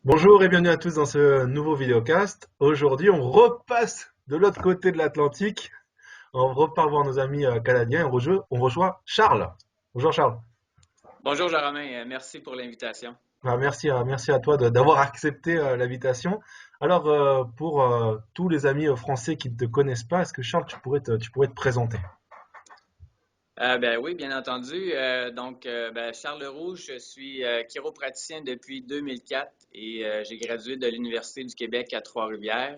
Bonjour et bienvenue à tous dans ce nouveau vidéocast. Aujourd'hui, on repasse de l'autre côté de l'Atlantique. On repart voir nos amis canadiens et on rejoint Charles. Bonjour Charles. Bonjour Jean-Romain, merci pour l'invitation. Merci à toi d'avoir accepté l'invitation. Alors, pour tous les amis français qui ne te connaissent pas, est-ce que Charles, tu pourrais te présenter? Ben oui, bien entendu. Charles Leroux, je suis chiropraticien depuis 2004 et j'ai gradué de l'Université du Québec à Trois-Rivières.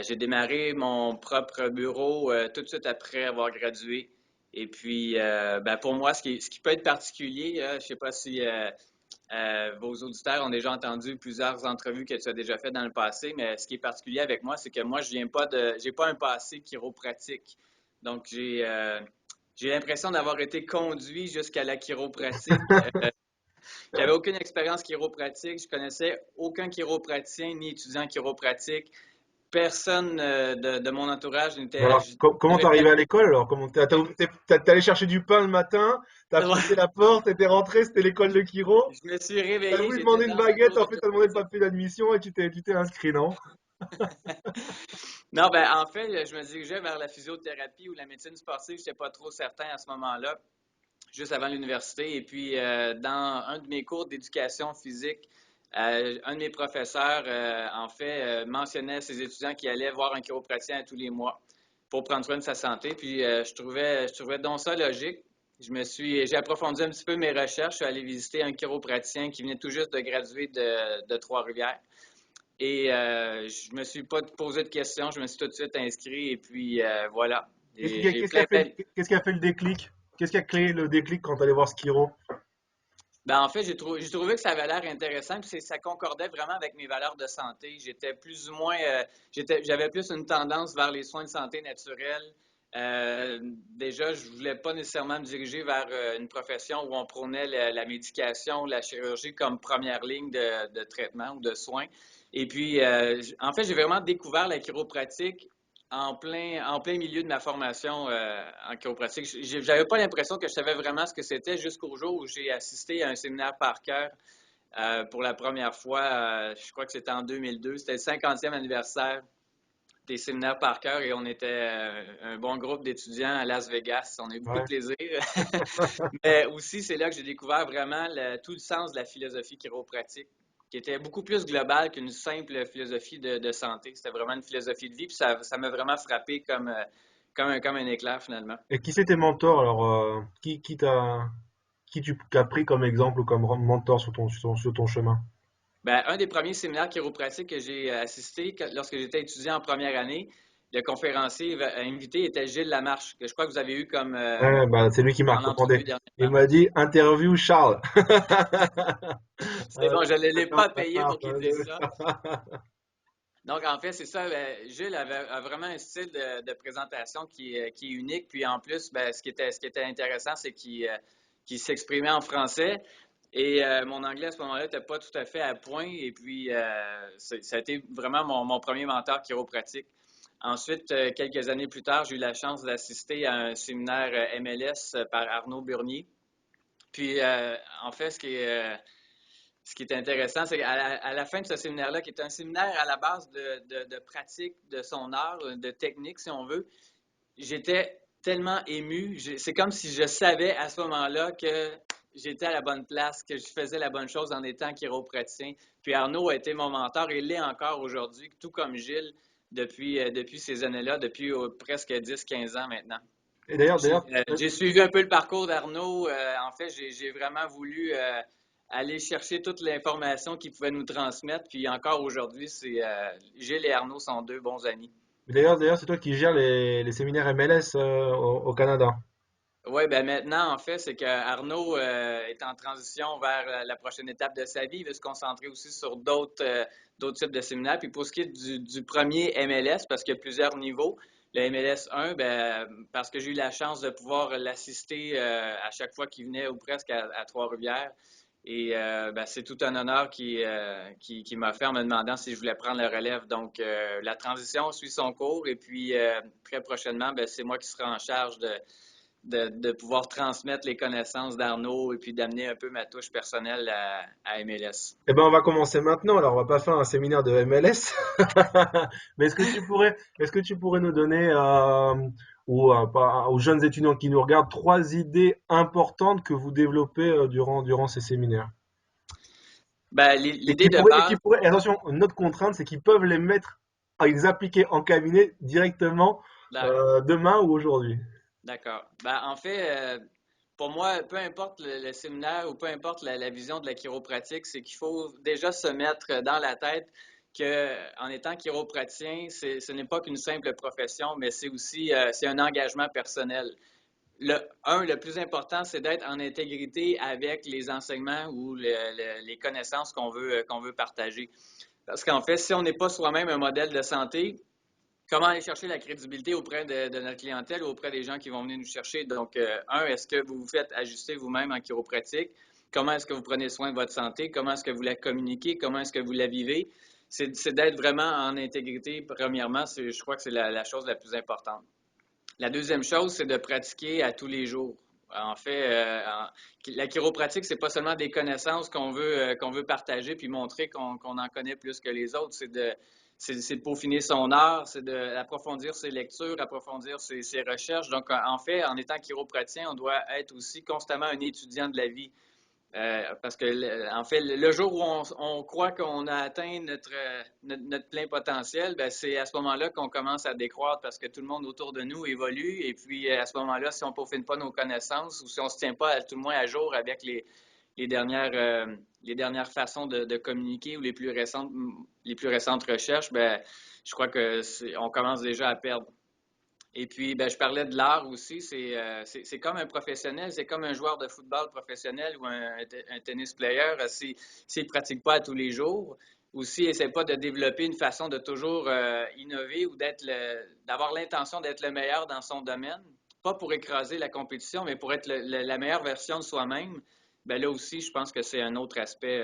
J'ai démarré mon propre bureau tout de suite après avoir gradué. Et puis, pour moi, ce qui peut être particulier, je ne sais pas si vos auditeurs ont déjà entendu plusieurs entrevues que tu as déjà faites dans le passé, mais ce qui est particulier avec moi, c'est que moi, je viens pas j'ai pas un passé chiropratique. Donc, j'ai l'impression d'avoir été conduit jusqu'à la chiropratique. J'avais aucune expérience chiropratique, je connaissais aucun chiropraticien ni étudiant chiropratique. Personne de mon entourage Mais alors, comment t'es n'avait arrivé à jamais. l'école alors? T'es allé chercher du pain le matin, t'as poussé la porte, t'es rentré, c'était l'école de Chiro. Je me suis T'as réveillé, voulu j'étais demander une dans un baguette, cours en de fait, t'as demandé le chiropratique. papier d'admission et tu t'es inscrit, non? Non, ben en fait, je me dirigeais vers la physiothérapie ou la médecine sportive. Je n'étais pas trop certain à ce moment-là, juste avant l'université. Et puis, dans un de mes cours d'éducation physique, un de mes professeurs, mentionnait ses étudiants qui allaient voir un chiropraticien tous les mois pour prendre soin de sa santé. Puis, je trouvais donc ça logique. J'ai approfondi un petit peu mes recherches. Je suis allé visiter un chiropraticien qui venait tout juste de graduer de Trois-Rivières. Et je me suis pas posé de questions, je me suis tout de suite inscrit et puis voilà. Qu'est-ce qui, J'ai qu'est-ce qui a plein, fait, plein. qu'est-ce qui a fait le déclic? Qu'est-ce qui a créé le déclic quand t'allais voir Skiro? Ben, en fait, j'ai trouvé que ça avait l'air intéressant, puis ça concordait vraiment avec mes valeurs de santé. J'étais plus ou moins, j'avais plus une tendance vers les soins de santé naturels. Déjà, je voulais pas nécessairement me diriger vers une profession où on prônait la médication, la chirurgie comme première ligne de traitement ou de soins. Et puis, en fait, j'ai vraiment découvert la chiropratique en plein milieu de ma formation en chiropratique. J'avais pas l'impression que je savais vraiment ce que c'était jusqu'au jour où j'ai assisté à un séminaire par cœur pour la première fois. Je crois que c'était en 2002. C'était le 50e anniversaire des séminaires par cœur et on était un bon groupe d'étudiants à Las Vegas. On a eu beaucoup de Ouais. plaisir. Mais aussi, c'est là que j'ai découvert vraiment tout le sens de la philosophie chiropratique, qui était beaucoup plus globale qu'une simple philosophie de santé. C'était vraiment une philosophie de vie, puis ça m'a vraiment frappé comme un éclair finalement. Et qui c'est tes mentors alors? Qui tu as pris comme exemple ou comme mentor sur ton chemin? Ben, un des premiers séminaires chiropratiques que j'ai assisté lorsque j'étais étudiant en première année, le conférencier invité était Gilles Lamarche, que je crois que vous avez eu comme Ouais, bah, c'est lui qui m'a en recommandé. entrevue Il dernièrement. m'a dit interview Charles. C'est bon, je ne l'ai D'accord, pas payé pour qu'il dise ça. d'accord. Donc, en fait, c'est ça. Gilles a vraiment un style de présentation qui est unique. Puis, en plus, ce qui était intéressant, c'est qu'il s'exprimait en français. Et mon anglais à ce moment-là n'était pas tout à fait à point. Et puis, ça a été vraiment mon premier mentor chiropratique. Ensuite, quelques années plus tard, j'ai eu la chance d'assister à un séminaire MLS par Arnaud Burnier. Puis, en fait, ce qui est intéressant, c'est qu'à la fin de ce séminaire-là, qui est un séminaire à la base de pratique de son art, de technique, si on veut, j'étais tellement ému. C'est comme si je savais à ce moment-là que j'étais à la bonne place, que je faisais la bonne chose en étant chiropraticien. Puis Arnaud a été mon mentor et l'est encore aujourd'hui, tout comme Gilles, depuis ces années-là, depuis presque 10-15 ans maintenant. Et d'ailleurs, J'ai suivi un peu le parcours d'Arnaud. En fait, j'ai vraiment voulu aller chercher toute l'information qu'il pouvait nous transmettre. Puis encore aujourd'hui, Gilles et Arnaud sont deux bons amis. d'ailleurs, c'est toi qui gères les séminaires MLS au Canada. Oui, ben maintenant, en fait, c'est que Arnaud est en transition vers la prochaine étape de sa vie. Il veut se concentrer aussi sur d'autres types de séminaires. Puis pour ce qui est du premier MLS, parce qu'il y a plusieurs niveaux, le MLS 1, ben, parce que j'ai eu la chance de pouvoir l'assister à chaque fois qu'il venait ou presque à Trois-Rivières. Et ben, c'est tout un honneur qui m'a fait en me demandant si je voulais prendre le relève. Donc, la transition suit son cours et puis très prochainement, ben, c'est moi qui serai en charge de pouvoir transmettre les connaissances d'Arnaud et puis d'amener un peu ma touche personnelle à MLS. Eh ben, on va commencer maintenant. Alors, on va pas faire un séminaire de MLS, mais est-ce que tu pourrais nous donner, aux jeunes étudiants qui nous regardent, trois idées importantes que vous développez durant ces séminaires? Ben, l'idée de Et qui base, pourraient, et attention, une autre contrainte, c'est qu'ils peuvent les mettre, les appliquer en cabinet directement demain ou aujourd'hui. d'accord. Ben, en fait, pour moi, peu importe le séminaire ou peu importe la vision de la chiropratique, c'est qu'il faut déjà se mettre dans la tête que en étant chiropraticien, ce n'est pas qu'une simple profession, mais c'est aussi c'est un engagement personnel. Le plus important, c'est d'être en intégrité avec les enseignements ou les connaissances qu'on veut partager. Parce qu'en fait, si on n'est pas soi-même un modèle de santé, comment aller chercher la crédibilité auprès de notre clientèle ou auprès des gens qui vont venir nous chercher? Donc, est-ce que vous vous faites ajuster vous-même en chiropratique? Comment est-ce que vous prenez soin de votre santé? Comment est-ce que vous la communiquez? Comment est-ce que vous la vivez? C'est d'être vraiment en intégrité, premièrement. Je crois que c'est la chose la plus importante. La deuxième chose, c'est de pratiquer à tous les jours. En fait, la chiropratique, c'est pas seulement des connaissances qu'on veut partager puis montrer qu'on en connaît plus que les autres. C'est de peaufiner son art, c'est d'approfondir ses lectures, approfondir ses recherches. Donc, en fait, en étant chiropraticien, on doit être aussi constamment un étudiant de la vie. Parce que, en fait, le jour où on croit qu'on a atteint notre plein potentiel, ben, c'est à ce moment-là qu'on commence à décroître parce que tout le monde autour de nous évolue. Et puis, à ce moment-là, si on ne peaufine pas nos connaissances ou si on ne se tient pas tout le moins à jour avec les dernières façons de communiquer ou les plus récentes recherches, ben, je crois que on commence déjà à perdre. Et puis, ben, je parlais de l'art aussi. C'est comme un professionnel, c'est comme un joueur de football professionnel ou un tennis player. S'il ne pratique pas à tous les jours, ou s'il n'essaie pas de développer une façon de toujours innover ou d'avoir l'intention d'être le meilleur dans son domaine, pas pour écraser la compétition, mais pour être la meilleure version de soi-même, ben là aussi, je pense que c'est un autre aspect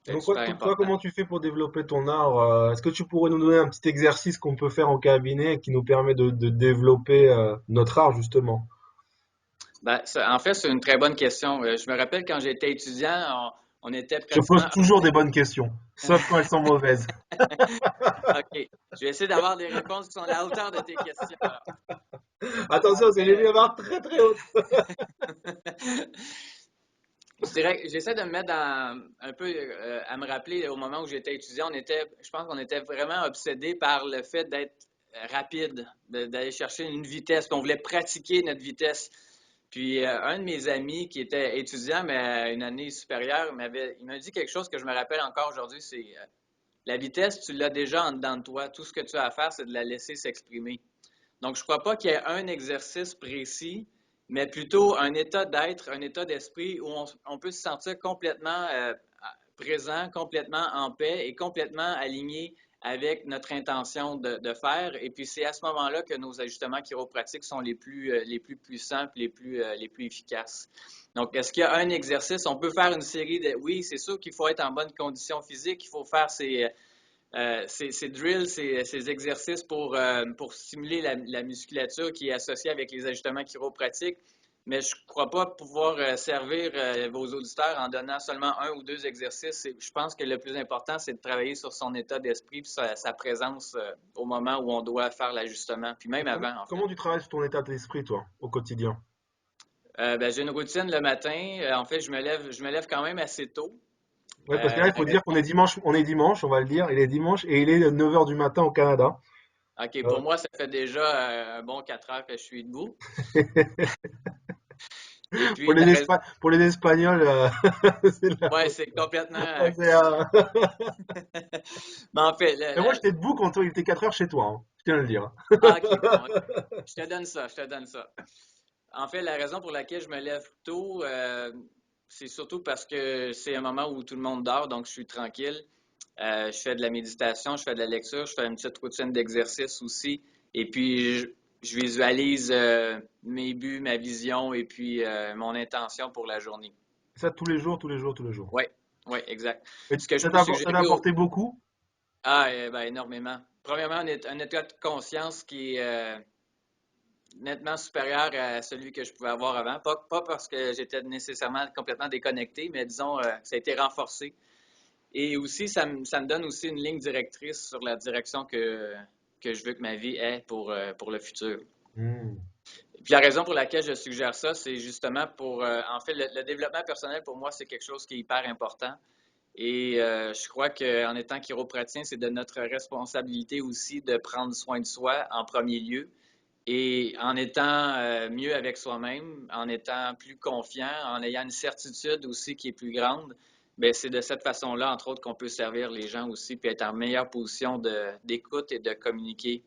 Donc, super toi, important. comment tu fais pour développer ton art? Est-ce que tu pourrais nous donner un petit exercice qu'on peut faire en cabinet et qui nous permet de développer notre art, justement? Ben, en fait, c'est une très bonne question. Je me rappelle quand j'étais étudiant, on était Je pose pratiquement toujours des bonnes questions, sauf quand elles sont mauvaises. OK. Je vais essayer d'avoir des réponses qui sont à la hauteur de tes questions. Alors. En Attention, c'est les fait, barres très très hautes. je dirais, j'essaie de me mettre un peu à me rappeler au moment où j'étais étudiant, je pense qu'on était vraiment obsédé par le fait d'être rapide, d'aller chercher une vitesse, qu'on voulait pratiquer notre vitesse. Puis un de mes amis qui était étudiant, mais à une année supérieure, il m'a dit quelque chose que je me rappelle encore aujourd'hui, c'est la vitesse, tu l'as déjà en dedans de toi. Tout ce que tu as à faire, c'est de la laisser s'exprimer. Donc, je ne crois pas qu'il y ait un exercice précis, mais plutôt un état d'être, un état d'esprit où on peut se sentir complètement présent, complètement en paix et complètement aligné avec notre intention de faire. Et puis, c'est à ce moment-là que nos ajustements chiropratiques sont les plus puissants et les plus efficaces. Donc, est-ce qu'il y a un exercice? On peut faire une série de... Oui, c'est sûr qu'il faut être en bonne condition physique, il faut faire ces drills, ces exercices pour stimuler la musculature qui est associée avec les ajustements chiropratiques. Mais je ne crois pas pouvoir servir vos auditeurs en donnant seulement un ou deux exercices. Je pense que le plus important, c'est de travailler sur son état d'esprit et sa présence au moment où on doit faire l'ajustement, puis Et même avant, en fait. comment tu travailles sur ton état d'esprit, toi, au quotidien? Ben, j'ai une routine le matin. En fait, je me lève quand même assez tôt. Ouais, parce que là, il La faut dire raison, on est dimanche, on va le dire, il est dimanche et il est 9 heures du matin au Canada. OK, Euh, pour moi, ça fait déjà un bon 4 heures que je suis debout. Et puis, la raison, Pour les Espagnols, c'est la ouais, faute. c'est complètement. Ouais, Mais en fait, Mais moi, j'étais debout quand il était 4 heures chez toi, hein, je tiens à le dire. ah, OK, bon, OK. Je te donne ça, je te donne ça. En fait, la raison pour laquelle je me lève tôt, c'est surtout parce que c'est un moment où tout le monde dort, donc je suis tranquille. Je fais de la méditation, je fais de la lecture, je fais une petite routine d'exercice aussi. Et puis, je visualise mes buts, ma vision et puis mon intention pour la journée. Ça, tous les jours, tous les jours, tous les jours. Oui, oui, exact. Et Ce que je peux ça t'a suggérer apporté beaucoup? ben, énormément. Premièrement, un état de conscience nettement supérieur à celui que je pouvais avoir avant. Pas parce que j'étais nécessairement complètement déconnecté, mais disons, ça a été renforcé. Et aussi, ça me donne aussi une ligne directrice sur la direction que je veux que ma vie ait pour le futur. Hmm. Puis la raison pour laquelle je suggère ça, c'est justement en fait, le développement personnel pour moi, c'est quelque chose qui est hyper important. Et je crois qu'en étant chiropraticien, c'est de notre responsabilité aussi de prendre soin de soi en premier lieu. Et en étant mieux avec soi-même, en étant plus confiant, en ayant une certitude aussi qui est plus grande, bien, c'est de cette façon-là, entre autres, qu'on peut servir les gens aussi, puis être en meilleure position d'écoute et de communiquer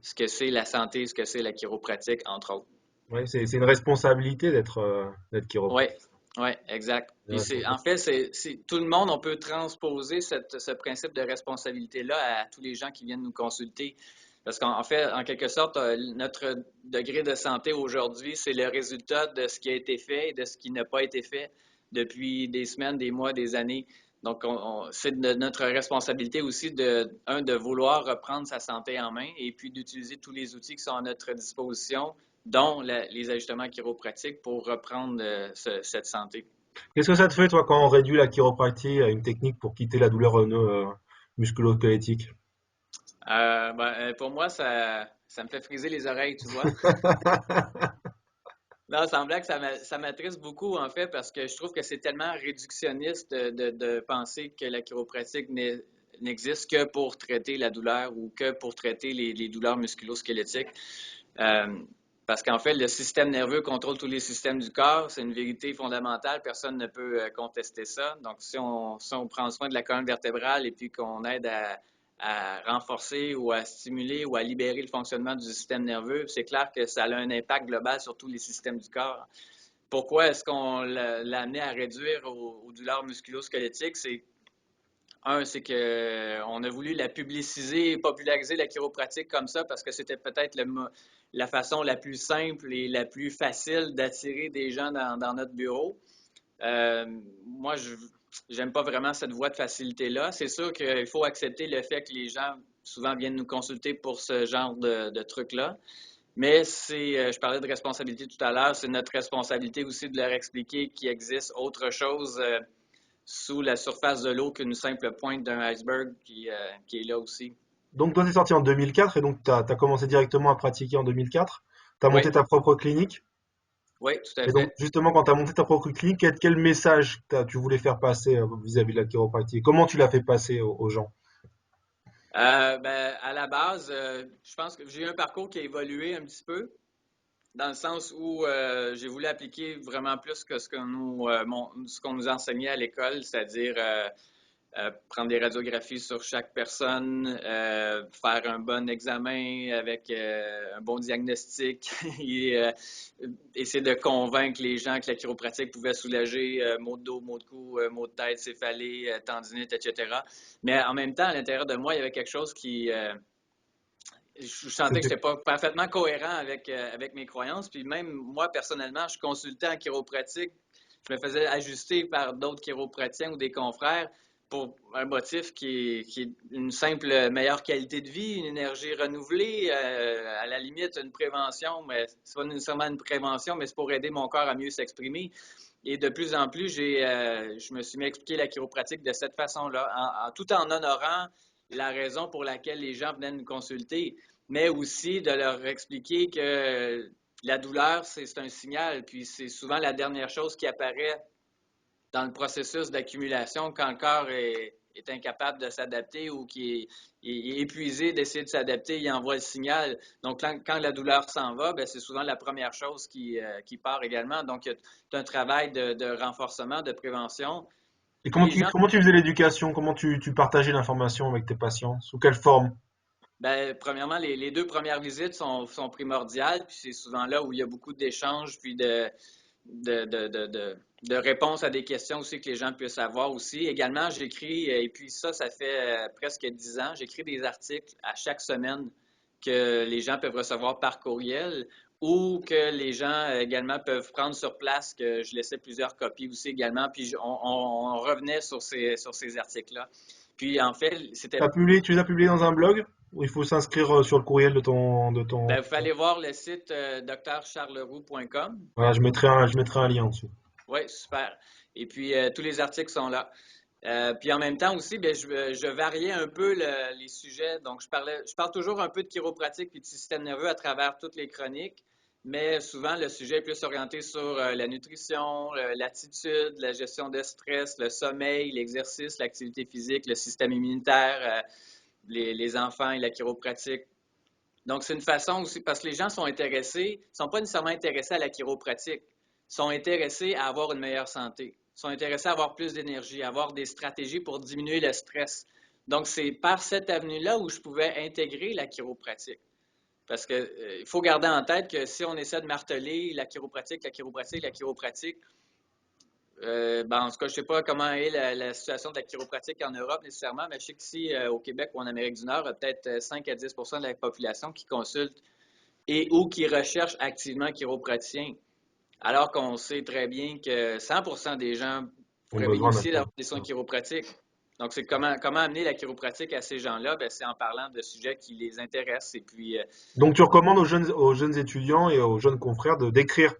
ce que c'est la santé, ce que c'est la chiropratique, entre autres. Ouais, c'est une responsabilité d'être Oui, chiropracteur. oui, exact. Une Puis en responsabilité. fait, tout le monde, on peut transposer ce principe de responsabilité-là à tous les gens qui viennent nous consulter. Parce qu'en fait, en quelque sorte, notre degré de santé aujourd'hui, c'est le résultat de ce qui a été fait et de ce qui n'a pas été fait depuis des semaines, des mois, des années. Donc, c'est de notre responsabilité aussi de vouloir reprendre sa santé en main et puis d'utiliser tous les outils qui sont à notre disposition, dont les ajustements chiropratiques pour reprendre cette santé. Qu'est-ce que ça te fait, toi, quand on réduit la chiropratie à une technique pour quitter la douleur musculo-squelettique? Pour moi, ça me fait friser les oreilles, tu vois. Non, sans blague, ça m'attriste beaucoup, en fait, parce que je trouve que c'est tellement réductionniste de penser que la chiropratique n'existe que pour traiter la douleur ou que pour traiter les douleurs musculo-squelettiques. Euh, Parce qu'en fait, le système nerveux contrôle tous les systèmes du corps. C'est une vérité fondamentale. Personne ne peut contester ça. Donc, si on prend soin de la colonne vertébrale et puis qu'on aide à renforcer ou à stimuler ou à libérer le fonctionnement du système nerveux, c'est clair que ça a un impact global sur tous les systèmes du corps. Pourquoi est-ce qu'on l'a amené à réduire aux douleurs musculo-squelettiques? C'est qu'on a voulu la publiciser, populariser la chiropratique comme ça parce que c'était peut-être la façon la plus simple et la plus facile d'attirer des gens dans notre bureau. Moi, je n'aime pas vraiment cette voie de facilité-là. C'est sûr qu'il faut accepter le fait que les gens souvent viennent nous consulter pour ce genre de trucs-là. Mais je parlais de responsabilité tout à l'heure, c'est notre responsabilité aussi de leur expliquer qu'il existe autre chose sous la surface de l'eau qu'une simple pointe d'un iceberg qui est là aussi. Donc, toi, t'es sorti en 2004 et donc t'as commencé directement à pratiquer en 2004. T'as Oui, monté ta propre clinique. oui, tout à Et donc, fait. justement, quand t'as monté ta propre clinique, quel message tu voulais faire passer vis-à-vis de la chiropratie? Comment tu l'as fait passer aux gens? À la base, je pense que j'ai eu un parcours qui a évolué un petit peu, dans le sens où j'ai voulu appliquer vraiment plus que ce qu'on nous enseignait à l'école, c'est-à-dire prendre des radiographies sur chaque personne, faire un bon examen avec un bon diagnostic et essayer de convaincre les gens que la chiropratique pouvait soulager maux de dos, maux de cou, maux de tête, céphalée, tendinite, etc. Mais en même temps, à l'intérieur de moi, il y avait quelque chose je sentais que je C'était n'étais pas parfaitement cohérent avec mes croyances. Puis même moi, personnellement, je consultais en chiropratique. Je me faisais ajuster par d'autres chiropraticiens ou des confrères pour un motif qui est une simple meilleure qualité de vie, une énergie renouvelée, à la limite une prévention, mais c'est pas nécessairement une prévention, mais c'est pour aider mon corps à mieux s'exprimer. Et de plus en plus, je me suis mis à expliquer la chiropratique de cette façon-là, tout en honorant la raison pour laquelle les gens venaient nous consulter, mais aussi de leur expliquer que la douleur, c'est un signal, puis c'est souvent la dernière chose qui apparaît dans le processus d'accumulation quand le corps est incapable de s'adapter ou qui est épuisé d'essayer de s'adapter, il envoie le signal. Donc, quand la douleur s'en va, c'est souvent la première chose qui part également. Donc, il y a un travail de renforcement, de prévention. Et Puis les gens comment tu faisais l'éducation? Comment tu partageais l'information avec tes patients? Sous quelle forme? Premièrement, les deux premières visites sont primordiales, puis c'est souvent là où il y a beaucoup d'échanges, puis de réponses à des questions aussi que les gens puissent avoir aussi. Également, j'écris, et puis ça fait presque 10 ans, j'écris des articles à chaque semaine que les gens peuvent recevoir par courriel ou que les gens également peuvent prendre sur place, que je laissais plusieurs copies aussi également, puis on revenait sur ces articles-là. Puis en fait, Tu les as publiés dans un blog? Ou il faut s'inscrire sur le courriel de Ben, ton... vous allez voir le site drcharleroux.com. Voilà, je mettrai un lien en dessous. Oui, super. Et puis, tous les articles sont là. Puis en même temps aussi, ben, je variais un peu les sujets. Donc, je parle toujours un peu de chiropratique puis de système nerveux à travers toutes les chroniques, mais souvent le sujet est plus orienté sur la nutrition, l'attitude, la gestion de stress, le sommeil, l'exercice, l'activité physique, le système immunitaire, les enfants et la chiropratique. Donc, c'est une façon aussi, parce que les gens sont intéressés, ne sont pas nécessairement intéressés à la chiropratique, sont intéressés à avoir une meilleure santé, sont intéressés à avoir plus d'énergie, à avoir des stratégies pour diminuer le stress. Donc, c'est par cette avenue-là où je pouvais intégrer la chiropratique. Parce que il faut garder en tête que si on essaie de marteler la chiropratique, la chiropratique, la chiropratique, ben, en tout cas, je ne sais pas comment est la situation de la chiropratique en Europe nécessairement, mais je sais qu'ici, au Québec ou en Amérique du Nord, il y a peut-être 5 à 10 de la population qui consulte et ou qui recherchent activement un chiropraticien, alors qu'on sait très bien que 100% des gens Ont pourraient besoin d'un bénéficier chien. d'avoir des soins chiropratiques. Donc, c'est comment amener la chiropratique à ces gens-là? Ben, c'est en parlant de sujets qui les intéressent. Et puis, Donc tu recommandes aux jeunes étudiants et aux jeunes confrères d'écrire.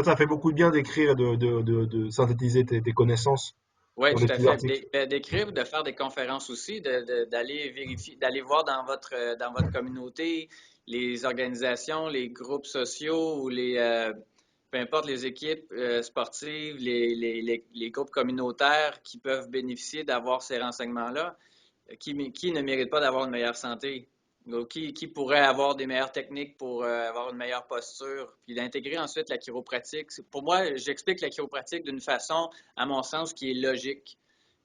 Ça fait beaucoup de bien d'écrire et de synthétiser tes connaissances oui, pour tout les à petits fait. articles. D'écrire, de faire des conférences aussi, d'aller vérifier, d'aller voir dans votre communauté les organisations, les groupes sociaux ou peu importe les équipes sportives, les groupes communautaires qui peuvent bénéficier d'avoir ces renseignements-là, qui ne méritent pas d'avoir une meilleure santé, donc, qui pourrait avoir des meilleures techniques pour avoir une meilleure posture, puis d'intégrer ensuite la chiropratique. Pour moi, j'explique la chiropratique d'une façon, à mon sens, qui est logique.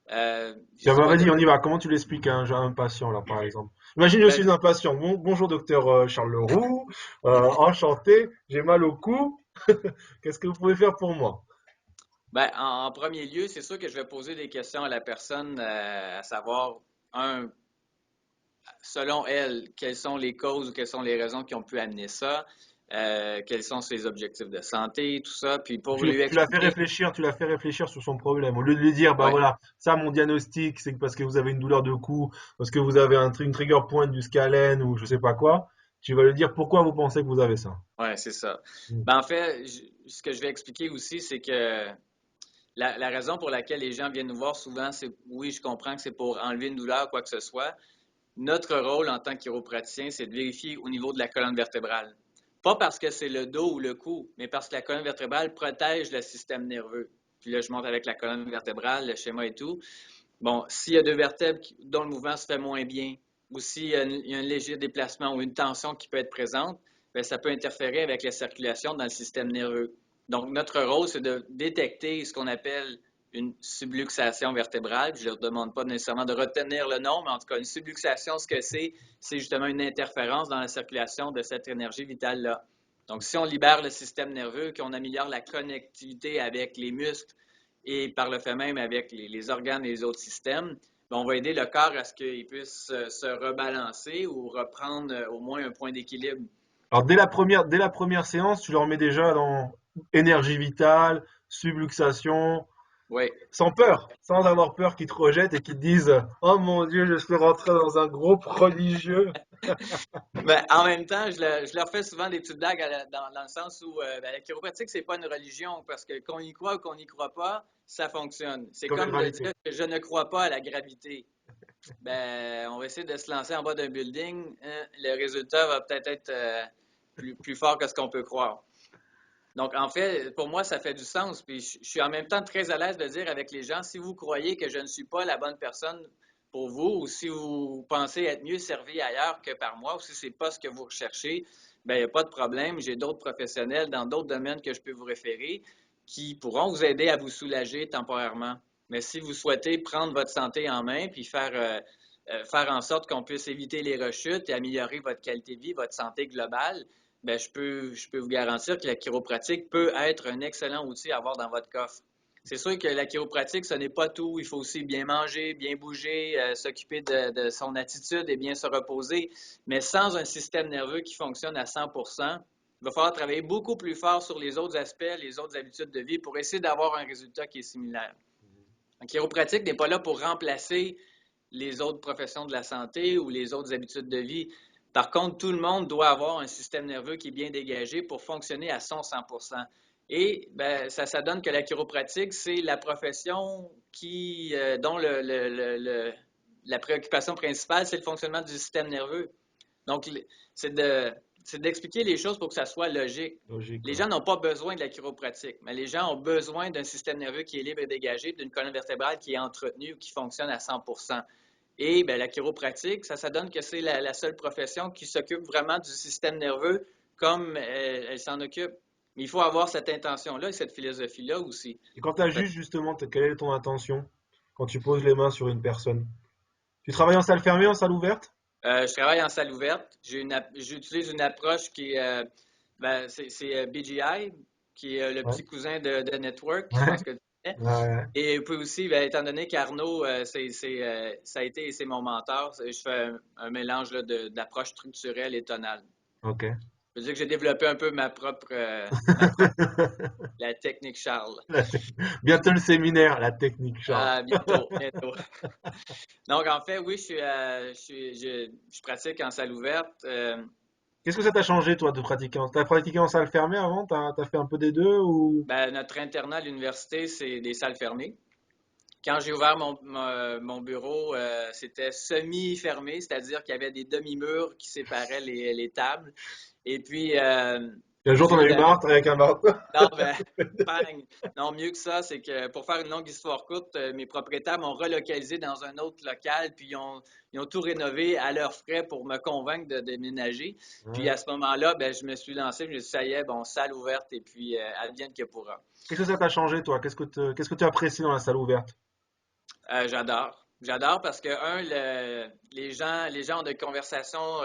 Je Tiens, dis bah, pas que vas-y, on y va. Comment tu l'expliques à un patient, là, par exemple? Imagine, je ben, suis un patient. Bonjour, docteur Charles Leroux. Enchanté. J'ai mal au cou. Qu'est-ce que vous pouvez faire pour moi? en premier lieu, c'est sûr que je vais poser des questions à la personne, à savoir, un, selon elle, quelles sont les causes ou quelles sont les raisons qui ont pu amener ça, quels sont ses objectifs de santé, tout ça, puis pour lui expliquer, Tu l'as fait réfléchir sur son problème. Au lieu de lui dire, bah ouais, voilà, ça, mon diagnostic, c'est parce que vous avez une douleur de cou, parce que vous avez une trigger point du scalène ou je sais pas quoi. Tu vas lui dire pourquoi vous pensez que vous avez ça. ouais, c'est ça. Mm. Ben, en fait, ce que je vais expliquer aussi, c'est que la raison pour laquelle les gens viennent nous voir souvent, c'est oui, je comprends que c'est pour enlever une douleur, quoi que ce soit. Notre rôle en tant que chiropraticien, c'est de vérifier au niveau de la colonne vertébrale. Pas parce que c'est le dos ou le cou, mais parce que la colonne vertébrale protège le système nerveux. Puis là, je monte avec la colonne vertébrale, le schéma et tout. Bon, s'il y a deux vertèbres dont le mouvement se fait moins bien, ou s'il y a, il y a un léger déplacement ou une tension qui peut être présente, bien, ça peut interférer avec la circulation dans le système nerveux. Donc, notre rôle, c'est de détecter ce qu'on appelle une subluxation vertébrale. Je ne leur demande pas nécessairement de retenir le nom, mais en tout cas, une subluxation, ce que c'est justement une interférence dans la circulation de cette énergie vitale-là. Donc, si on libère le système nerveux, qu'on améliore la connectivité avec les muscles, et par le fait même avec les organes et les autres systèmes, on va aider le corps à ce qu'il puisse se rebalancer ou reprendre au moins un point d'équilibre. Alors, dès la première séance, tu leur mets déjà dans énergie vitale, subluxation, Oui. sans peur, sans avoir peur qu'ils te rejettent et qu'ils te disent, oh mon Dieu, je suis rentré dans un groupe religieux. Ben, en même temps, je leur fais souvent des petites blagues dans le sens où la chiropratique, c'est pas une religion parce que qu'on y croit ou qu'on n'y croit pas, ça fonctionne. C'est Comme une comme de réalité. dire que je ne crois pas à la gravité. Ben, on va essayer de se lancer en bas d'un building. Le résultat va peut-être être, plus fort que ce qu'on peut croire. Donc, en fait, pour moi, ça fait du sens. Puis, je suis en même temps très à l'aise de dire avec les gens, si vous croyez que je ne suis pas la bonne personne pour vous, ou si vous pensez être mieux servi ailleurs que par moi, ou si ce n'est pas ce que vous recherchez, bien, il n'y a pas de problème. J'ai d'autres professionnels dans d'autres domaines que je peux vous référer qui pourront vous aider à vous soulager temporairement. Mais si vous souhaitez prendre votre santé en main puis faire en sorte qu'on puisse éviter les rechutes et améliorer votre qualité de vie, votre santé globale, ben, je peux vous garantir que la chiropratique peut être un excellent outil à avoir dans votre coffre. C'est sûr que la chiropratique, ce n'est pas tout. Il faut aussi bien manger, bien bouger, s'occuper de son attitude et bien se reposer. Mais sans un système nerveux qui fonctionne à 100%, il va falloir travailler beaucoup plus fort sur les autres aspects, les autres habitudes de vie pour essayer d'avoir un résultat qui est similaire. La chiropratique n'est pas là pour remplacer les autres professions de la santé ou les autres habitudes de vie. Par contre, tout le monde doit avoir un système nerveux qui est bien dégagé pour fonctionner à son 100%. Et ben, ça donne que la chiropratique, c'est la profession dont la préoccupation principale, c'est le fonctionnement du système nerveux. Donc, c'est d'expliquer les choses pour que ça soit logique. Logique, Les ouais. gens n'ont pas besoin de la chiropratique, mais les gens ont besoin d'un système nerveux qui est libre et dégagé, d'une colonne vertébrale qui est entretenue, qui fonctionne à 100%. Et ben, la chiropratique, ça donne que c'est la seule profession qui s'occupe vraiment du système nerveux comme elle s'en occupe. Mais il faut avoir cette intention-là et cette philosophie-là aussi. Et quand tu ajustes justement, quelle est ton intention quand tu poses les mains sur une personne? Tu travailles en salle fermée, en salle ouverte? Je travaille en salle ouverte. J'utilise une approche qui est, c'est BGI, qui est le Ouais. petit cousin de Network, je Ouais. pense que tu connais. Ouais. Et puis aussi, ben, étant donné qu'Arnaud, ça a été, c'est mon mentor, je fais un mélange là, d'approche structurelle et tonale. Ok. Je veux dire que j'ai développé un peu la technique Charles. Bientôt le séminaire, la technique Charles. Bientôt, bientôt. Donc, en fait, oui, je pratique en salle ouverte. Qu'est-ce que ça t'a changé, toi, de pratiquer t'as pratiqué en salle fermée avant? T'as fait un peu des deux ou? Ben, notre internat à l'université, c'est des salles fermées. Quand j'ai ouvert mon bureau, c'était semi-fermé, c'est-à-dire qu'il y avait des demi-murs qui séparaient les tables. Et puis, Et un jour, j'ai t'en as eu eu marre, t'as avec un marteau. Non, ben, bang! Non, mieux que ça, c'est que pour faire une longue histoire courte, mes propriétaires m'ont relocalisé dans un autre local, puis ils ont tout rénové à leurs frais pour me convaincre de déménager. Puis Ouais. à ce moment-là, ben, je me suis lancé, je me suis dit, ça y est, bon, salle ouverte, et puis advienne que pourra. Qu'est-ce que ça t'a changé, toi? Qu'est-ce que tu apprécies dans la salle ouverte? J'adore. J'adore parce que, les gens ont des conversations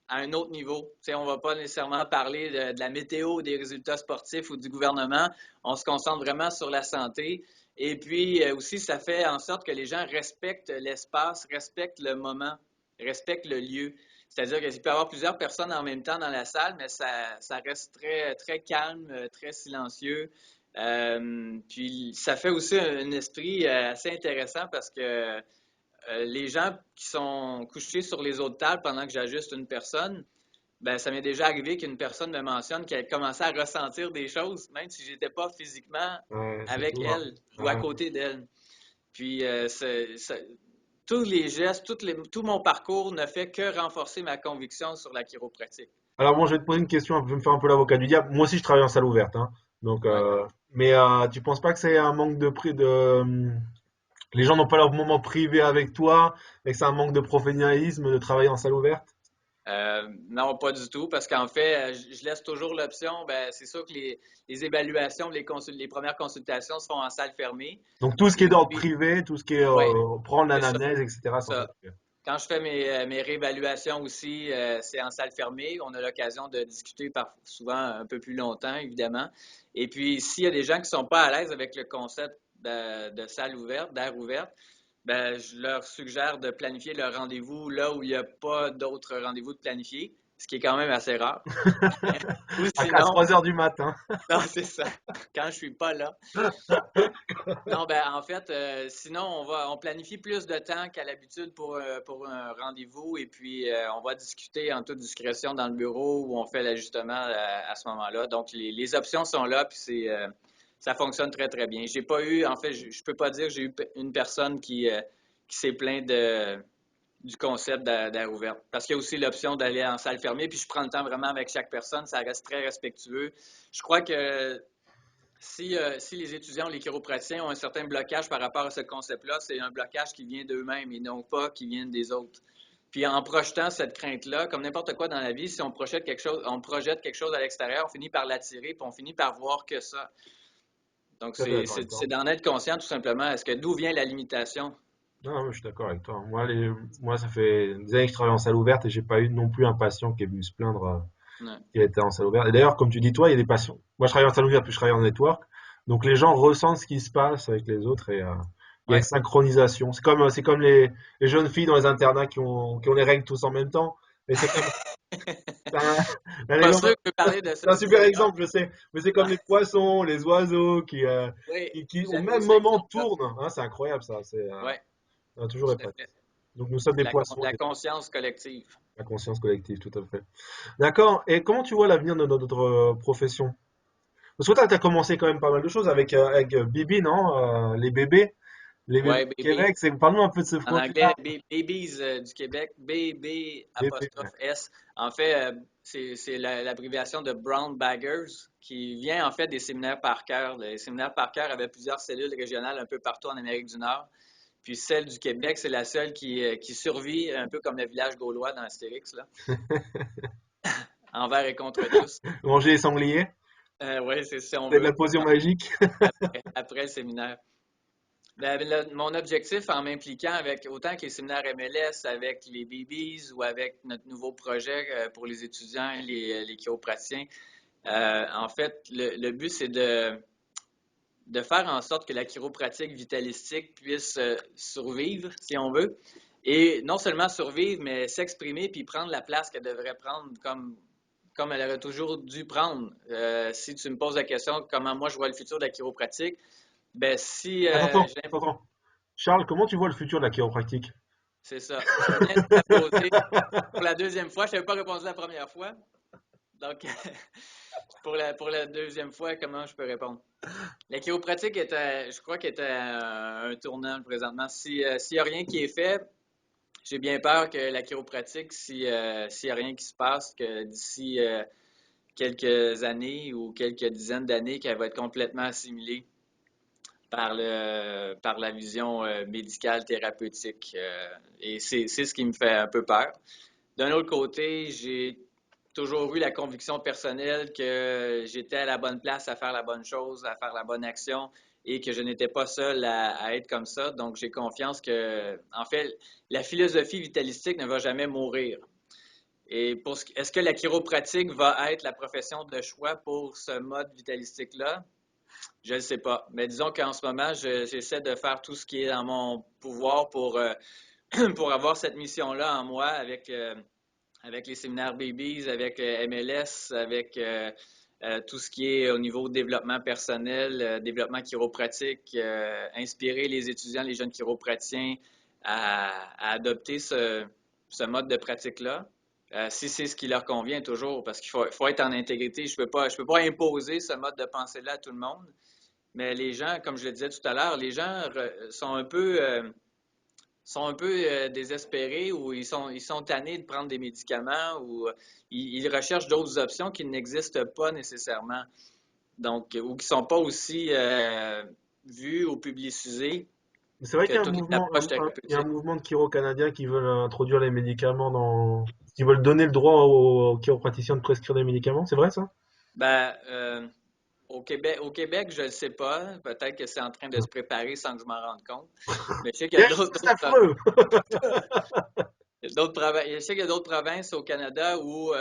à un autre niveau. Tu sais, on ne va pas nécessairement parler de la météo, des résultats sportifs ou du gouvernement. On se concentre vraiment sur la santé. Et puis aussi, ça fait en sorte que les gens respectent l'espace, respectent le moment, respectent le lieu. C'est-à-dire qu'il peut y avoir plusieurs personnes en même temps dans la salle, mais ça reste très, très calme, très silencieux. Puis ça fait aussi un esprit assez intéressant parce que les gens qui sont couchés sur les autres tables pendant que j'ajuste une personne, ben ça m'est déjà arrivé qu'une personne me mentionne qu'elle commençait à ressentir des choses, même si j'étais pas physiquement Ouais, c'est avec fou, hein. elle ou à Ouais. côté d'elle. Puis tous les gestes, tout mon parcours ne fait que renforcer ma conviction sur la chiropratique. Alors bon, je vais te poser une question, je vais me faire un peu l'avocat du diable. Moi aussi, je travaille en salle ouverte, hein. Donc, Ouais. mais tu penses pas que c'est un manque de prix les gens n'ont pas leur moment privé avec toi et que c'est un manque de professionnalisme de travailler en salle ouverte? Non, pas du tout, parce qu'en fait, je laisse toujours l'option. Ben, c'est sûr que les évaluations, les premières consultations se font en salle fermée. Donc tout ce qui est Et d'ordre puis, privé, tout ce qui est oui, prendre c'est ça. l'anamnèse, etc., c'est en salle ça. ouverte. Quand je fais mes réévaluations aussi, c'est en salle fermée. On a l'occasion de discuter souvent un peu plus longtemps, évidemment. Et puis, s'il y a des gens qui ne sont pas à l'aise avec le concept de salle ouverte, d'air ouverte, ben, je leur suggère de planifier leur rendez-vous là où il n'y a pas d'autres rendez-vous de planifier, ce qui est quand même assez rare. Ou À sinon, 3 heures du matin. non, c'est ça, quand je suis pas là. Non, ben en fait, sinon on planifie plus de temps qu'à l'habitude pour un rendez-vous et puis on va discuter en toute discrétion dans le bureau où on fait l'ajustement à ce moment-là. Donc les options sont là puis ça fonctionne très très bien. J'ai pas eu, en fait, je peux pas dire que j'ai eu une personne qui s'est plaint du concept d'air ouverte. Parce qu'il y a aussi l'option d'aller en salle fermée, puis je prends le temps vraiment avec chaque personne, ça reste très respectueux. Je crois que si les étudiants ou les chiropraticiens ont un certain blocage par rapport à ce concept-là, c'est un blocage qui vient d'eux-mêmes et non pas qui vient des autres. Puis en projetant cette crainte-là, comme n'importe quoi dans la vie, si on projette quelque chose à l'extérieur, on finit par l'attirer, puis on finit par voir que ça. Donc Tout à fait d'accord avec toi. c'est d'en être conscient tout simplement. Est-ce que d'où vient la limitation? Non, non, je suis d'accord avec toi. Moi, ça fait des années que je travaille en salle ouverte et j'ai pas eu non plus un patient qui est venu se plaindre Ouais. qu'il était en salle ouverte. Et d'ailleurs, comme tu dis, toi, il y a des patients. Moi, je travaille en salle ouverte, puis je travaille en network. Donc, les gens ressentent ce qui se passe avec les autres et il y a une Ouais. synchronisation. C'est comme les jeunes filles dans les internats qui ont les règles tous en même temps. Mais c'est comme, c'est un, un Pas exemple sûr que je peux parler de ça C'est un super ici, hein? exemple, je sais, mais c'est comme les poissons, les oiseaux Oui, qui au j'aime même cet moment exemple-là. tournent. Hein, c'est incroyable ça. Oui, Ça m'a toujours tout à épaté. fait. Donc nous sommes des poissons, La conscience collective. la conscience collective, tout à fait. D'accord. Et comment tu vois l'avenir de notre profession? Parce que toi, tu as commencé quand même pas mal de choses avec Bibi, non? Les bébés Ouais, du baby. Québec. Parle-nous un peu de ce En anglais, projet-là. Babies du Québec, BB Bébé. apostrophe S. En fait, c'est l'abréviation de Brown Baggers qui vient en fait des séminaires par cœur. Les séminaires par cœur avaient plusieurs cellules régionales un peu partout en Amérique du Nord. Puis celle du Québec, c'est la seule qui survit, un peu comme le village gaulois dans Astérix, là, envers et contre tous. Manger les sangliers. Oui, c'est si on C'est de la veut, potion magique. après le séminaire. Ben, mon objectif en m'impliquant avec autant que les séminaires MLS, avec les BBs ou avec notre nouveau projet pour les étudiants, les chiropraticiens, en fait, le but, c'est de faire en sorte que la chiropratique vitalistique puisse survivre, si on veut, et non seulement survivre, mais s'exprimer puis prendre la place qu'elle devrait prendre comme elle aurait toujours dû prendre. Si tu me poses la question comment moi je vois le futur de la chiropratique, ben si Attends, j'ai attends, attends. Charles, comment tu vois le futur de la chiropractique? C'est ça. Tu fais bien de la poser pour la deuxième fois. Je n'avais pas répondu la première fois. Donc, pour la deuxième fois, comment je peux répondre? La chiropratique je crois qu'elle est à un tournant présentement. S'il n'y a rien qui est fait, j'ai bien peur que la chiropratique, s'il n'y a rien qui se passe, que d'ici quelques années ou quelques dizaines d'années, qu'elle va être complètement assimilée par la vision médicale thérapeutique. Et c'est ce qui me fait un peu peur. D'un autre côté, j'ai toujours eu la conviction personnelle que j'étais à la bonne place à faire la bonne chose, à faire la bonne action et que je n'étais pas seul à être comme ça. Donc, j'ai confiance que, en fait, la philosophie vitalistique ne va jamais mourir. Et est-ce que la chiropratique va être la profession de choix pour ce mode vitalistique-là? Je ne sais pas. Mais disons qu'en ce moment, j'essaie de faire tout ce qui est dans mon pouvoir pour avoir cette mission-là en moi avec les séminaires Babies, avec MLS, avec tout ce qui est au niveau développement personnel, développement chiropratique, inspirer les étudiants, les jeunes chiropraticiens à adopter ce mode de pratique-là. Si c'est ce qui leur convient toujours, parce faut être en intégrité. Je peux pas imposer ce mode de pensée-là à tout le monde. Mais les gens, comme je le disais tout à l'heure, les gens sont un peu désespérés ou ils sont tannés de prendre des médicaments ou ils recherchent d'autres options qui n'existent pas nécessairement. Donc, ou qui ne sont pas aussi vues ou publicisées C'est vrai que qu'il y a un toutes les mouvement, approches il y a un thérapeutiques. mouvement de chiro canadiens qui veulent introduire les médicaments qui veulent donner le droit aux chiropraticiens de prescrire des médicaments. C'est vrai ça? Ben, au Québec, je ne sais pas. Peut-être que c'est en train de se préparer sans que je m'en rende compte. Mais je sais qu'il y a Yes, c'est affreux! je sais qu'il y a d'autres provinces au Canada où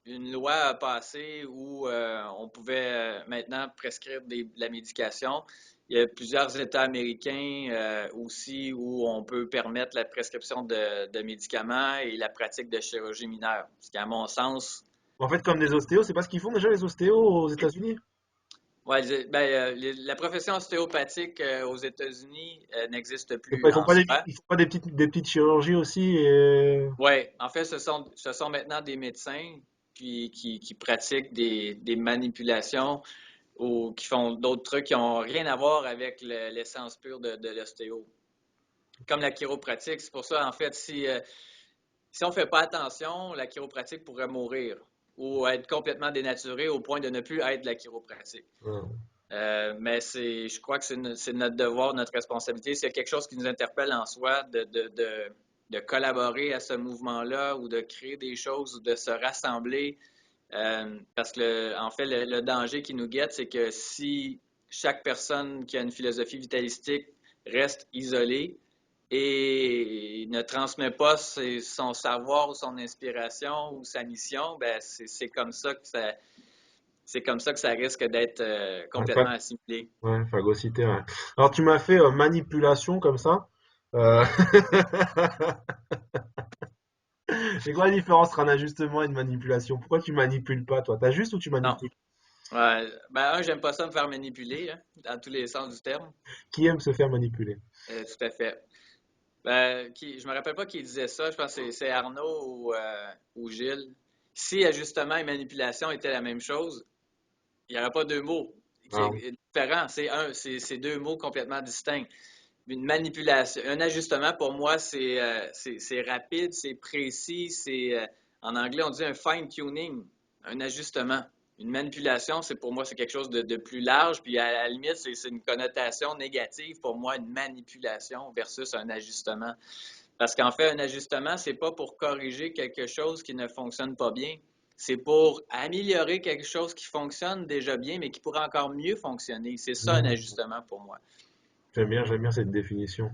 une loi a passé où on pouvait maintenant prescrire de la médication. Il y a plusieurs États américains aussi où on peut permettre la prescription de médicaments et la pratique de chirurgie mineure. Ce qui, à mon sens, En fait, comme des ostéos, c'est pas ce qu'ils font déjà les ostéos aux États-Unis? ouais, ben, la profession ostéopathique aux États-Unis n'existe Ils plus font en pas soi. ils font pas des petites chirurgies aussi Oui, en fait, ce sont maintenant des médecins qui pratiquent des manipulations ou qui font d'autres trucs qui n'ont rien à voir avec l'essence pure de l'ostéo. Comme la chiropratique, c'est pour ça, en fait, si on ne fait pas attention, la chiropratique pourrait mourir ou être complètement dénaturée au point de ne plus être de la chiropratique. Ouais. Mais je crois que c'est notre devoir, notre responsabilité. S'il y a quelque chose qui nous interpelle en soi, de collaborer à ce mouvement-là ou de créer des choses ou de se rassembler. Parce que, en fait, le danger qui nous guette, c'est que si chaque personne qui a une philosophie vitalistique reste isolée et ne transmet pas son savoir ou son inspiration ou sa mission, ben c'est comme ça que ça risque d'être Ouais, complètement assimilé. ouais, phagocyté, ouais. Alors tu m'as fait manipulation comme ça. Euh, C'est quoi la différence entre un ajustement et une manipulation? Pourquoi tu manipules pas, toi? T'ajustes ou tu Non. manipules? Ouais. Ben, j'aime pas ça me faire manipuler, hein, dans tous les sens du terme. Qui aime se faire manipuler? Tout à fait. Je me rappelle pas qui disait ça. Je pense que c'est Arnaud ou Gilles. Si ajustement et manipulation étaient la même chose, il n'y aurait pas deux mots qui Ah, est différent. C'est deux mots complètement distincts. Une manipulation, un ajustement pour moi, c'est rapide, c'est précis, en anglais on dit un fine tuning, un ajustement. Une manipulation, c'est pour moi c'est quelque chose de plus large, puis à la limite c'est une connotation négative pour moi une manipulation versus un ajustement. Parce qu'en fait un ajustement c'est pas pour corriger quelque chose qui ne fonctionne pas bien, c'est pour améliorer quelque chose qui fonctionne déjà bien mais qui pourrait encore mieux fonctionner. C'est ça un hmm. ajustement pour moi. J'aime bien cette définition.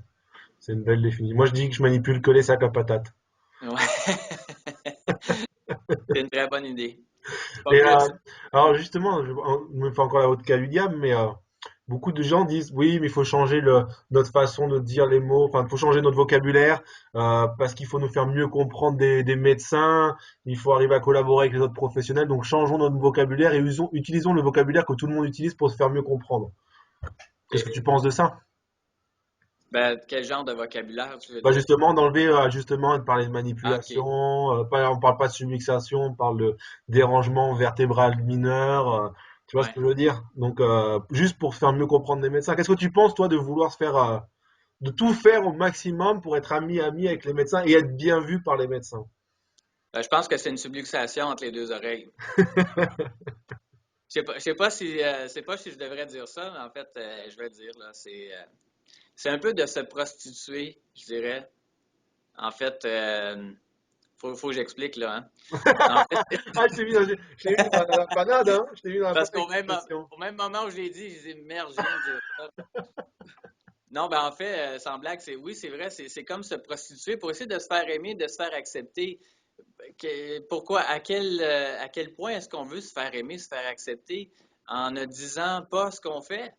C'est une belle définition. Moi, je dis que je manipule que les sacs à patates. Ouais. C'est une très bonne idée. Pas Et plus. alors justement, je me fais encore la haute cas du diable, mais beaucoup de gens disent oui, mais il faut changer notre façon de dire les mots, enfin, il faut changer notre vocabulaire parce qu'il faut nous faire mieux comprendre des médecins, il faut arriver à collaborer avec les autres professionnels, donc changeons notre vocabulaire et utilisons le vocabulaire que tout le monde utilise pour se faire mieux comprendre. Qu'est-ce que tu Et, penses de ça? ben, quel genre de vocabulaire tu veux Bah dire? justement, d'enlever justement, de parler de Ah, OK. manipulation, on parle pas de subluxation, on parle de dérangement vertébral mineur, tu vois ce Ouais. que je veux dire? Donc juste pour faire mieux comprendre les médecins. Qu'est-ce que tu penses toi de vouloir de tout faire au maximum pour être ami avec les médecins et être bien vu par les médecins? Ben, je pense que c'est une subluxation entre les deux oreilles. Je sais pas si je devrais dire ça, mais en fait, je vais le dire, là. C'est un peu de se prostituer, je dirais. En fait, faut que j'explique, là, hein. En fait, Ah, je t'ai mis dans la panade, hein? Je t'ai mis dans la parce panade expression. au même moment où je l'ai dit, je dis, merde, je viens de dire ça. Non, ben en fait, sans blague, oui, c'est vrai, c'est comme se prostituer pour essayer de se faire aimer, de se faire accepter. Pourquoi, à quel point est-ce qu'on veut se faire aimer, se faire accepter en ne disant pas ce qu'on fait?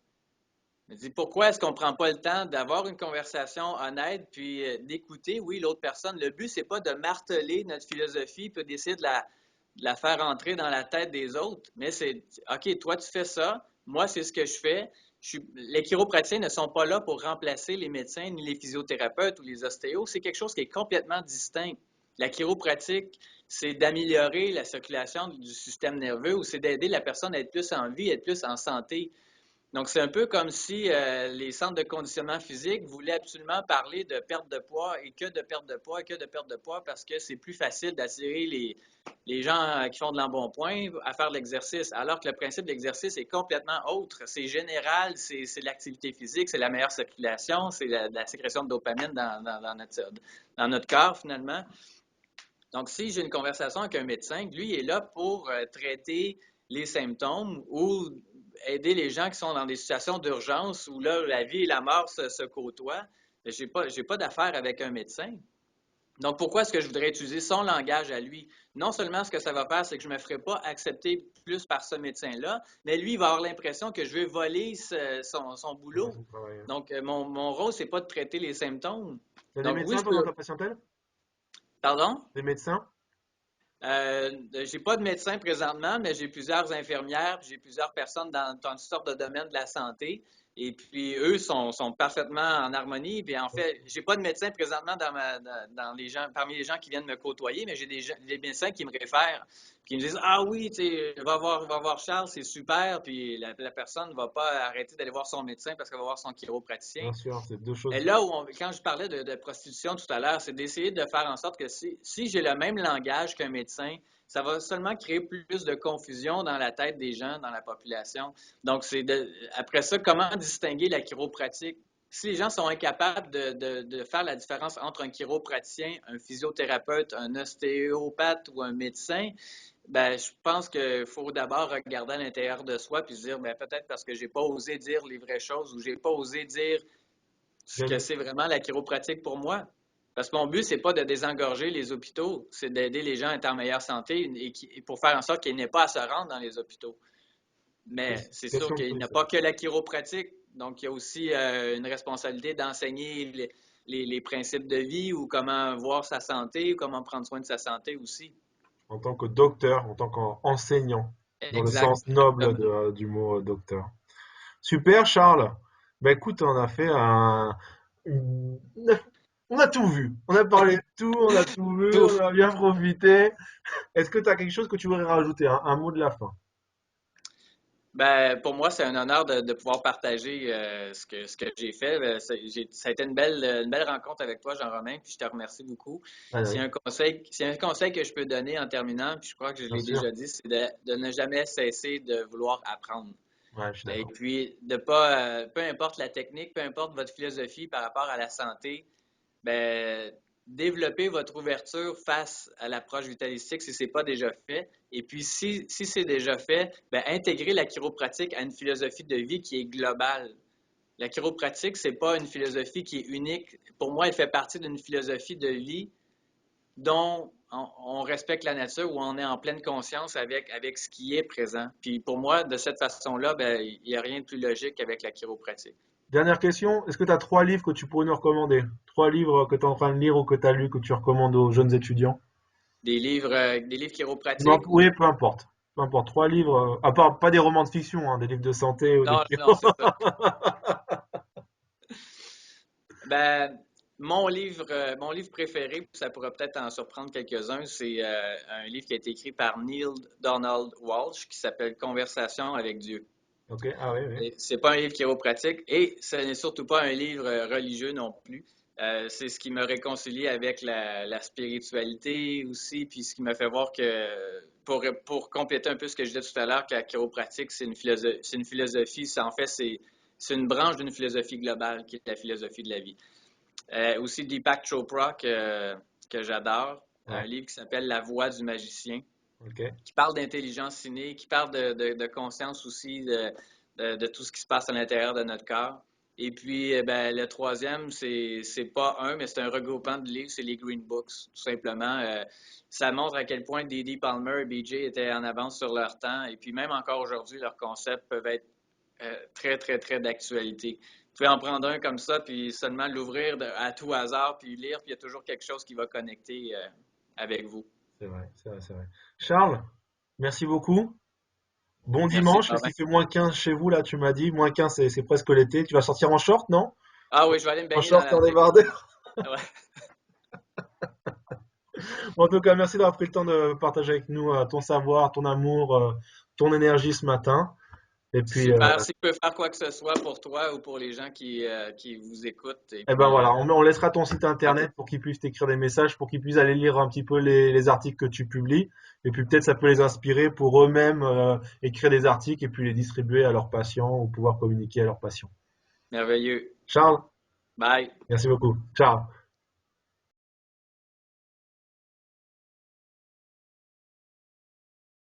Je me dis, pourquoi est-ce qu'on ne prend pas le temps d'avoir une conversation honnête, puis d'écouter, oui, l'autre personne? Le but, c'est pas de marteler notre philosophie, puis d'essayer de la faire entrer dans la tête des autres, mais c'est, OK, toi, tu fais ça, moi, c'est ce que je fais. Les chiropraticiens ne sont pas là pour remplacer les médecins, ni les physiothérapeutes ou les ostéos. C'est quelque chose qui est complètement distinct. La chiropratique, c'est d'améliorer la circulation du système nerveux ou c'est d'aider la personne à être plus en vie, à être plus en santé. Donc, c'est un peu comme si les centres de conditionnement physique voulaient absolument parler de perte de poids et que de perte de poids et que de perte de poids parce que c'est plus facile d'attirer les gens qui font de l'embonpoint à faire de l'exercice, alors que le principe de l'exercice est complètement autre. C'est général, c'est l'activité physique, c'est la meilleure circulation, c'est la sécrétion de dopamine dans notre corps finalement. Donc, si j'ai une conversation avec un médecin, lui est là pour traiter les symptômes ou aider les gens qui sont dans des situations d'urgence où là, la vie et la mort se côtoient, j'ai pas d'affaire avec un médecin. Donc, pourquoi est-ce que je voudrais utiliser son langage à lui? Non seulement ce que ça va faire, c'est que je ne me ferai pas accepter plus par ce médecin-là, mais lui, il va avoir l'impression que je vais voler son Ouais, boulot. son travail, hein. Donc, mon rôle, c'est pas de traiter les symptômes. T'as des Donc, oui, médecins je toi dans peux. ta patientèle? Pardon? Des médecins? J'ai pas de médecin présentement, mais j'ai plusieurs infirmières, j'ai plusieurs personnes dans toutes sortes de domaines de la santé. Et puis, eux sont parfaitement en harmonie. Puis, en fait, j'ai pas de médecin présentement dans les gens, parmi les gens qui viennent me côtoyer, mais j'ai des médecins qui me réfèrent, qui me disent, ah oui, tu sais, va voir Charles, c'est super. Puis, la personne ne va pas arrêter d'aller voir son médecin parce qu'elle va voir son chiropraticien. Bien sûr, c'est deux choses Et là où quand je parlais de prostitution tout à l'heure, c'est d'essayer de faire en sorte que si j'ai le même langage qu'un médecin, ça va seulement créer plus de confusion dans la tête des gens, dans la population. Donc, après ça, comment distinguer la chiropratique? Si les gens sont incapables de faire la différence entre un chiropraticien, un physiothérapeute, un ostéopathe ou un médecin, ben, je pense qu'il faut d'abord regarder à l'intérieur de soi puis se dire, ben, peut-être parce que j'ai pas osé dire les vraies choses ou j'ai pas osé dire ce que bien. c'est vraiment la chiropratique pour moi. Parce que mon but, c'est pas de désengorger les hôpitaux, c'est d'aider les gens à être en meilleure santé et pour faire en sorte qu'ils n'aient pas à se rendre dans les hôpitaux. Mais c'est sûr Question de qu'il n'y a prix. pas que la chiropratique, donc il y a aussi une responsabilité d'enseigner les principes de vie ou comment voir sa santé ou comment prendre soin de sa santé aussi. En tant que docteur, en tant qu'enseignant, dans le Exact, sens noble exactement. du mot docteur. Super, Charles. Bah écoute, on a fait On a tout vu. On a parlé de tout, on a tout vu, Tout. on a bien profité. Est-ce que tu as quelque chose que tu voudrais rajouter, un mot de la fin? Ben, pour moi, c'est un honneur de pouvoir partager ce que j'ai fait. Ça a été une belle rencontre avec toi, Jean-Romain, puis je te remercie beaucoup. Ah oui, S'il y a un conseil que je peux donner en terminant, puis je crois que je bien l'ai sûr. déjà dit, c'est de ne jamais cesser de vouloir apprendre. Ouais, je suis Et d'accord. puis, de pas, peu importe la technique, peu importe votre philosophie par rapport à la santé, ben, développer votre ouverture face à l'approche vitalistique si ce n'est pas déjà fait. Et puis, si c'est déjà fait, ben, intégrer la chiropratique à une philosophie de vie qui est globale. La chiropratique, ce n'est pas une philosophie qui est unique. Pour moi, elle fait partie d'une philosophie de vie dont on respecte la nature, où on est en pleine conscience avec ce qui est présent. Puis pour moi, de cette façon-là, ben, il n'y a rien de plus logique avec la chiropratique. Dernière question, est-ce que tu as 3 livres que tu pourrais nous recommander? 3 livres que tu es en train de lire ou que tu as lus que tu recommandes aux jeunes étudiants? Des livres Non, chiropratiques oui, ou... peu importe. Peu importe. 3 livres, à part pas des romans de fiction, hein, des livres de santé ou des Non, livres. non, c'est ça. Ben, mon livre préféré, ça pourrait peut-être en surprendre quelques-uns, c'est un livre qui a été écrit par Neil Donald Walsh qui s'appelle Conversation avec Dieu. Ok, ah oui, oui. C'est pas un livre chiropratique et ce n'est surtout pas un livre religieux non plus. C'est ce qui me réconcilie avec la spiritualité aussi, puis ce qui m'a fait voir que, pour compléter un peu ce que je disais tout à l'heure, que la chiropratique, c'est une philosophie, en fait, c'est une branche d'une philosophie globale qui est la philosophie de la vie. Aussi Deepak Chopra, que j'adore, un Ouais, livre qui s'appelle La voix du magicien, ok. qui parle d'intelligence innée, qui parle de conscience aussi, de tout ce qui se passe à l'intérieur de notre corps. Et puis, ben, le troisième, c'est pas un, mais c'est un regroupement de livres, c'est les Green Books, tout simplement. Ça montre à quel point Didi Palmer et BJ étaient en avance sur leur temps. Et puis, même encore aujourd'hui, leurs concepts peuvent être très, très, très d'actualité. Vous pouvez en prendre un comme ça, puis seulement l'ouvrir à tout hasard, puis lire, puis il y a toujours quelque chose qui va connecter avec vous. C'est vrai, c'est vrai, c'est vrai. Charles, merci beaucoup. Bon Merci, dimanche. Est-ce Robin. qu'il fait -15 chez vous là, tu m'as dit? -15, c'est presque l'été. Tu vas sortir en short, non? Ah oui, je vais aller me En baigner dans short, la en baie. débardeur? Ouais. Bon, en tout cas, merci d'avoir pris le temps de partager avec nous ton savoir, ton amour, ton énergie ce matin. Et puis, Super. Si je peux faire quoi que ce soit pour toi ou pour les gens qui vous écoutent, et eh ben puis voilà, on laissera ton site rappelez. internet pour qu'ils puissent t'écrire des messages, pour qu'ils puissent aller lire un petit peu les articles que tu publies. Et puis peut-être ça peut les inspirer pour eux-mêmes écrire des articles et puis les distribuer à leurs patients ou pouvoir communiquer à leurs patients. Merveilleux. Charles, Bye. merci beaucoup. Ciao.